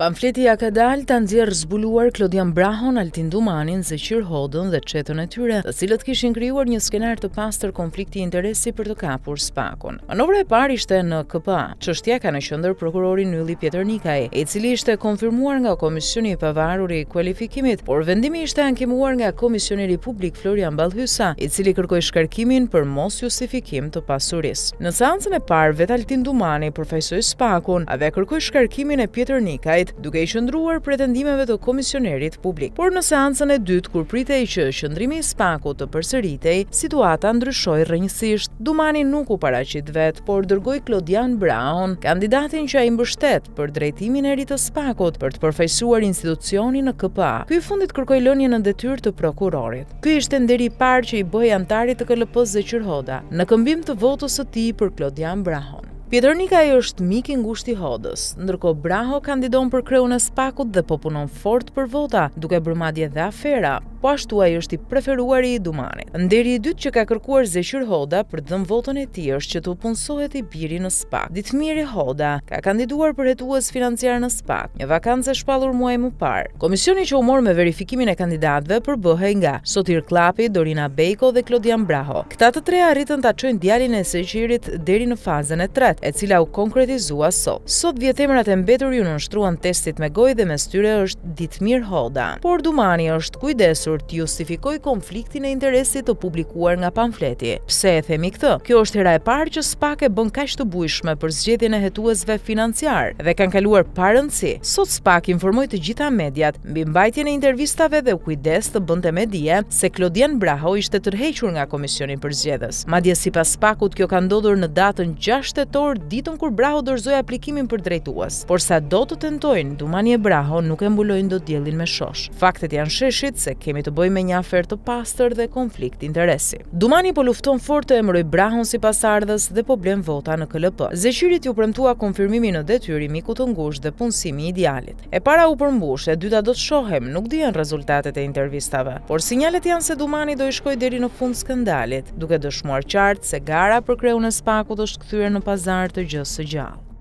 Pamfleti ja ka dalë ta nxjerrë zbuluar Klodian Brahon, Altin Dumanin, Zeqir Hodën dhe çetën e tyre, të cilët kishin krijuar një skenar të pastër konflikti interesi për të kapur SPAK-un. Manovra e parë ishte në KPA. Çështja ka në qendër prokurori Ylli Pjetër Nikaj, i cili ishte konfirmuar nga Komisioni i Pavarur i Kualifikimit, por vendimi ishte ankimuar nga Komisioneri Publik Florian Ballhysa, i cili kërkoi shkarkimin për mos justifikim të pasurisë. Në seancën e parë, vetë Altin Dumani përfaqësoi SPAK-un dhe kërkoi shkarkimin e Pjetër Nikaj, duke i qëndruar pretendimeve të komisionerit publik. Por në seancën e dytë, kur pritej që qëndrimi i SPAK-ut të përsëritej, situata ndryshoi rrënjësisht. Dumani nuk u paraqit vetë, por dërgoi Klodian Brahon, kandidatin që ai mbështet për drejtimin e ri të SPAK-ut, për të përfaqësuar institucionin në KPA. Ky i fundit kërkoi lënien në detyrë të prokurorit. Ky ishte nderi i parë që i bëhej antarit të KLP-s Zeqir Hoda, në këmbim të votës së tij për Klodian Brahon. Pjetër Nikaj është mik i ngushtë i Hodës, ndërkohë Braho kandidon për kreun e SPAK-ut dhe po punon fort për vota, duke bërë madje dhe afera, po ashtu ai është i preferuari i Dumanit. Nderi i dytë që ka kërkuar Zeqir Hoda për të dhënë votën e tij është që të punsohet i biri në SPAK. Ditmiri Hoda ka kandiduar për hetues financiar në SPAK, një vakancë e shpallur muaj më parë. Komisioni që u mor me verifikimin e kandidatëve përbëhej nga Sotir Klapi, Dorina Bejko dhe Klodian Braho. Këta të tre arritën ta çojnë djalin e Zeqirit deri në fazën e tretë, e cila u konkretizua sot. Sot vjetemrat e mbetur ju nënshtruan testit me gojë dhe mes tyre është Ditmir Hoda. Por Dumani është kujdesur të justifikojë konfliktin e interesit të publikuar nga pamfleti. Pse e themi këtë? Kjo është hera e parë që SPAK e bën kaq të bujshme për zgjedhjen e hetuesve financiar dhe kanë kaluar pa rëndësi. Sot SPAK informoi të gjitha mediat mbi mbajtjen e intervistave dhe u kujdes të bënte me dije se Klodian Braho ishte tërhequr nga komisioni përzgjedhës. Madje sipas SPAK-ut kjo ka ndodhur në datën 6 tetor, ditën kur Braho dorëzoi aplikimin për drejtues. Por sa do të tentojnë, Dumani e Braho nuk e mbulojnë dot diellin me shosh. Faktet janë sheshit se kemi të bëjmë me një aferë të pastër dhe konflikt interesi. Dumani po lufton fort të emëroj Brahon si pasardhës dhe po blen vota në KLP. Zeqirit ju premtua konfirmimi në detyrë i mikut të ngushtë dhe punësimi i idealit. E para u përmbush, e dyta do të shohem, nuk dihen rezultatet e intervistave. Por sinjalet janë se Dumani do i shkojë deri në fund skandalit, duke dëshmuar qartë se gara për kreun e SPAK-ut është kthyer në pazar të gjës së gjallë.